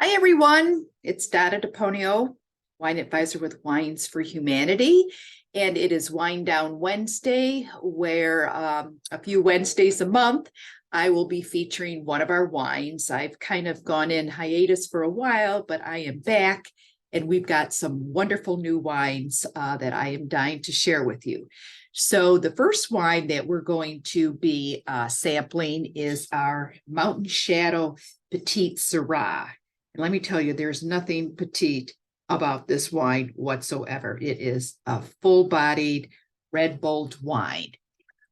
Hi, everyone. It's Dada DePonio, wine advisor with Wines for Humanity. And it is Wine Down Wednesday, where a few Wednesdays a month, I will be featuring one of our wines. I've kind of gone in hiatus for a while, but I am back. And we've got some wonderful new wines that I am dying to share with you. So the first wine that we're going to be sampling is our Mountain Shadow Petite Sirah. And let me tell you, there's nothing petite about this wine whatsoever. It is a full-bodied, red, bold wine.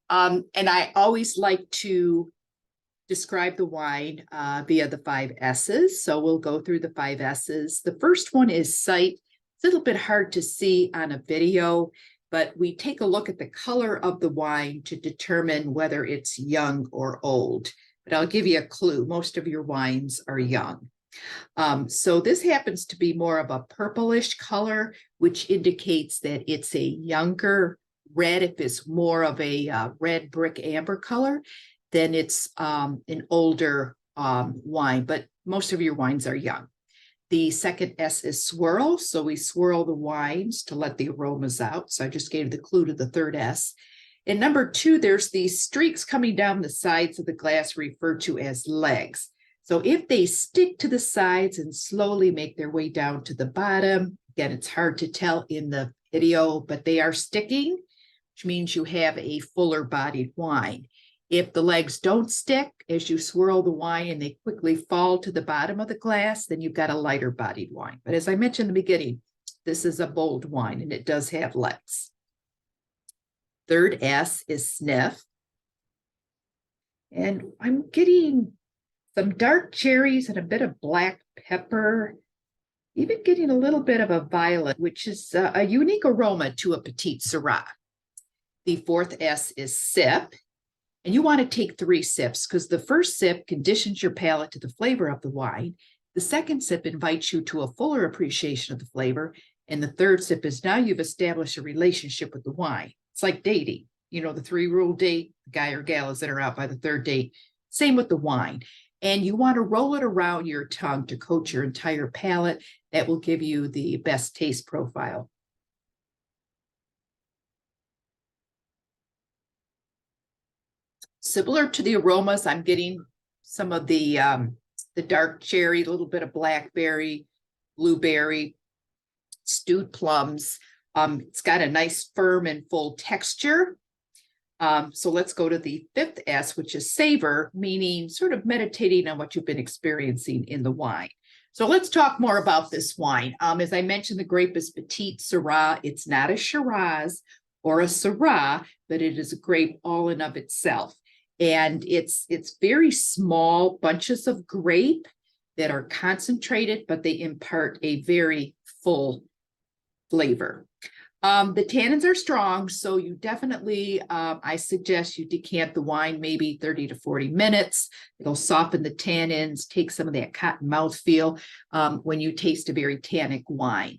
And I always like to describe the wine via the 5 S's. So we'll go through the 5 S's. The first one is sight. It's a little bit hard to see on a video, but we take a look at the color of the wine to determine whether it's young or old. But I'll give you a clue. Most of your wines are young. So this happens to be more of a purplish color, which indicates that it's a younger red. If it's more of a red brick amber color, then it's an older wine, but most of your wines are young. The second S is swirl. So we swirl the wines to let the aromas out. So I just gave the clue to the third S. And number 2, there's these streaks coming down the sides of the glass referred to as legs. So if they stick to the sides and slowly make their way down to the bottom, again, it's hard to tell in the video, but they are sticking, which means you have a fuller bodied wine. If the legs don't stick as you swirl the wine and they quickly fall to the bottom of the glass, then you've got a lighter bodied wine. But as I mentioned in the beginning, this is a bold wine and it does have legs. Third S is sniff. And I'm getting some dark cherries and a bit of black pepper, even getting a little bit of a violet, which is a unique aroma to a Petite Sirah. The fourth S is sip. And you want to take 3 sips because the first sip conditions your palate to the flavor of the wine. The second sip invites you to a fuller appreciation of the flavor. And the third sip is now you've established a relationship with the wine. It's like dating. You know, the 3-rule date, the guy or gal is in or out by the 3rd date. Same with the wine. And you want to roll it around your tongue to coat your entire palate. That will give you the best taste profile. Similar to the aromas, I'm getting some of the dark cherry, a little bit of blackberry, blueberry, stewed plums. It's got a nice firm and full texture. So let's go to the 5th S, which is savor, meaning sort of meditating on what you've been experiencing in the wine. So let's talk more about this wine. As I mentioned, the grape is Petite Sirah. It's not a Shiraz or a Syrah, but it is a grape all in of itself. And it's very small bunches of grape that are concentrated, but they impart a very full flavor. The tannins are strong, so you definitely, I suggest you decant the wine maybe 30 to 40 minutes. It'll soften the tannins, take some of that cotton mouthfeel when you taste a very tannic wine.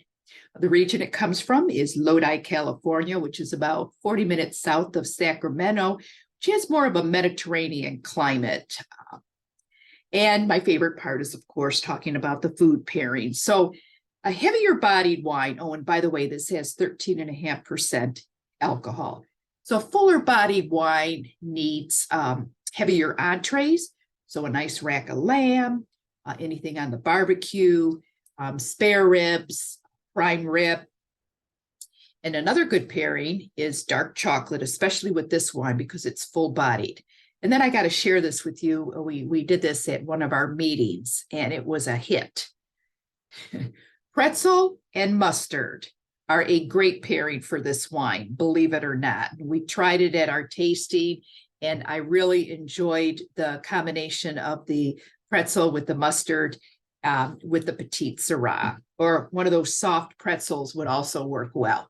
The region it comes from is Lodi, California, which is about 40 minutes south of Sacramento, which has more of a Mediterranean climate. And my favorite part is, of course, talking about the food pairing. So a heavier bodied wine, oh, and by the way, this has 13.5% alcohol. So a fuller bodied wine needs heavier entrees. So a nice rack of lamb, anything on the barbecue, spare ribs, prime rib. And another good pairing is dark chocolate, especially with this wine because it's full bodied. And then I got to share this with you. We did this at one of our meetings and it was a hit. Pretzel and mustard are a great pairing for this wine, believe it or not. We tried it at our tasting, and I really enjoyed the combination of the pretzel with the mustard with the Petite Sirah, or one of those soft pretzels would also work well.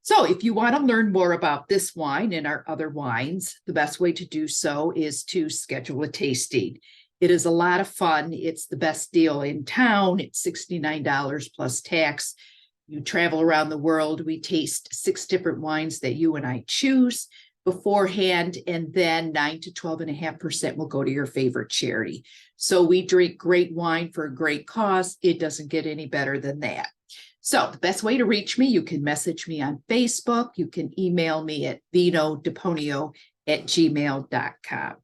So if you want to learn more about this wine and our other wines, the best way to do so is to schedule a tasting. It is a lot of fun. It's the best deal in town. It's $69 plus tax. You travel around the world. We taste 6 different wines that you and I choose. beforehand, and then 9 to 12.5% will go to your favorite charity. So we drink great wine for a great cause. It doesn't get any better than that. So the best way to reach me, you can message me on Facebook. You can email me at vinodeponio@gmail.com.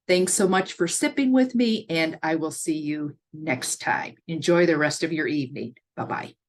Thanks so much for sipping with me, and I will see you next time. Enjoy the rest of your evening. Bye-bye.